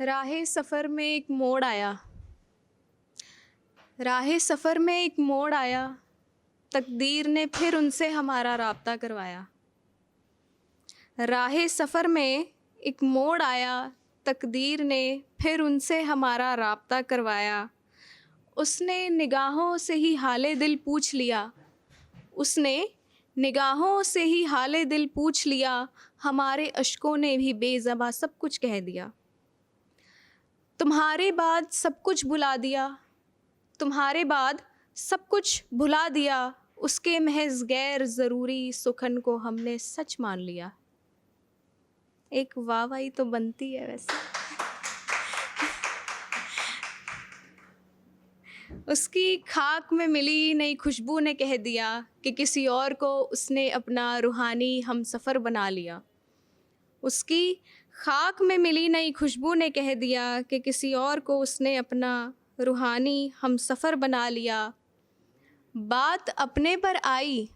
राहे सफ़र में एक मोड़ आया, राहे सफ़र में एक मोड़ आया, तकदीर ने फिर उनसे हमारा राब्ता करवाया। राहे सफ़र में एक मोड़ आया, तकदीर ने फिर उनसे हमारा राब्ता करवाया। उसने निगाहों से ही हाले दिल पूछ लिया, उसने निगाहों से ही हाले दिल पूछ लिया, हमारे अश्कों ने भी बेज़बां सब कुछ कह दिया। तुम्हारे बाद सब कुछ भुला दिया, तुम्हारे बाद सब कुछ भुला दिया, उसके महज गैर ज़रूरी सुखन को हमने सच मान लिया। एक वाहवाही तो बनती है वैसे। उसकी खाक में मिली नई खुशबू ने कह दिया कि किसी और को उसने अपना रूहानी हमसफ़र बना लिया। उसकी खाक में मिली नई खुशबू ने कह दिया कि किसी और को उसने अपना रूहानी हमसफ़र बना लिया। बात अपने पर आई,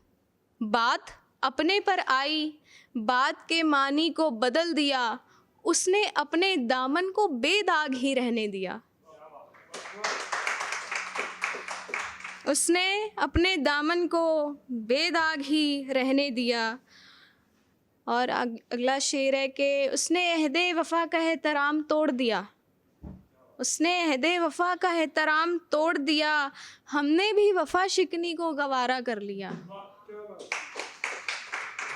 बात अपने पर आई, बात के मानी को बदल दिया, उसने अपने दामन को बेदाग ही रहने दिया। उसने अपने दामन को बेदाग ही रहने दिया। और अगला शेर है कि उसने अहदे वफ़ा का एहतराम तोड़ दिया, उसने अहदे वफ़ा का एहतराम तोड़ दिया, हमने भी वफ़ा शिकनी को गवारा कर लिया।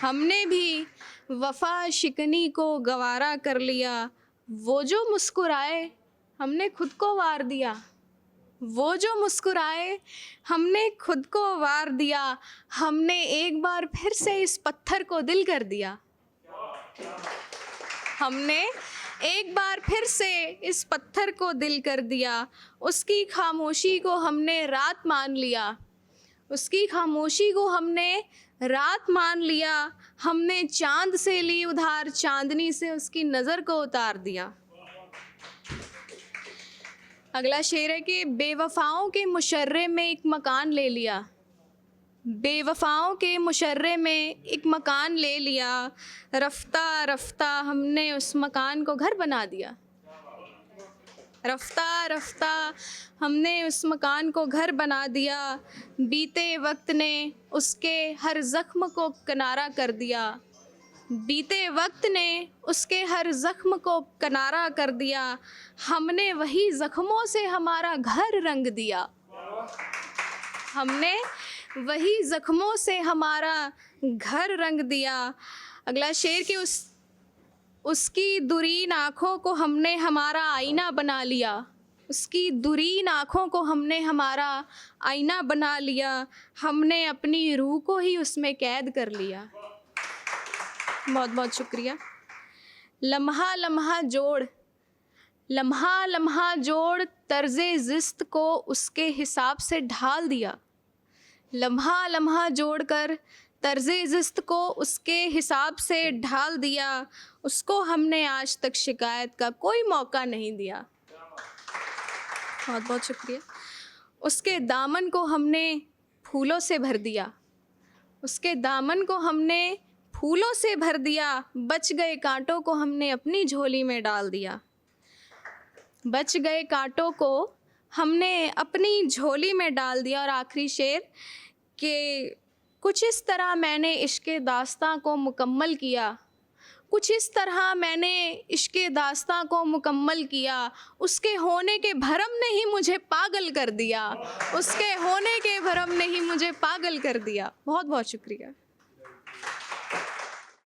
हमने भी वफ़ा शिकनी को गवारा कर लिया। वो जो मुस्कुराए हमने खुद को वार दिया, वो जो मुस्कुराए हमने खुद को वार दिया, हमने एक बार फिर से इस पत्थर को दिल कर दिया। हमने एक बार फिर से इस पत्थर को दिल कर दिया। उसकी खामोशी को हमने रात मान लिया, उसकी खामोशी को हमने रात मान लिया। हमने चाँद से ली उधार, चांदनी से उसकी नज़र को उतार दिया। अगला शेर है कि बेवफ़ाओं के मुशर्रे में एक मकान ले लिया, बेवफ़ाओं के मुशर्रे में एक मकान ले लिया, रफ्ता रफ्ता हमने उस मकान को घर बना दिया। रफ्ता रफ्ता हमने उस मकान को घर बना दिया। बीते वक्त ने उसके हर ज़ख्म को किनारा कर दिया, बीते वक्त ने उसके हर ज़ख्म को किनारा कर दिया। हमने वही ज़ख्मों से हमारा घर रंग दिया, हमने वही ज़ख्मों से हमारा घर रंग दिया। अगला शेर कि उसकी दुरीन आँखों को हमने हमारा आईना बना लिया, उसकी दुरीन आँखों को हमने हमारा आईना बना लिया। हमने अपनी रूह को ही उसमें कैद कर लिया। बहुत बहुत शुक्रिया। लम्हा लम्हा जोड़, लम्हा लम्हा जोड़, तर्ज़े ज़िस्त को उसके हिसाब से ढाल दिया। लम्हा लम्हा जोड़ कर तर्ज़े ज़िस्त को उसके हिसाब से ढाल दिया। उसको हमने आज तक शिकायत का कोई मौका नहीं दिया। बहुत बहुत शुक्रिया। उसके दामन को हमने फूलों से भर दिया, उसके दामन को हमने फूलों से भर दिया। बच गए कांटों को हमने अपनी झोली में डाल दिया, बच गए कांटों को हमने अपनी झोली में डाल दिया। और आखिरी शेर कि कुछ इस तरह मैंने इश्क़े दास्तां को मुकम्मल किया, कुछ इस तरह मैंने इश्क़े दास्तां को मुकम्मल किया। उसके होने के भरम ने ही मुझे पागल कर दिया, उसके होने के भरम ने ही मुझे पागल कर दिया। बहुत बहुत शुक्रिया।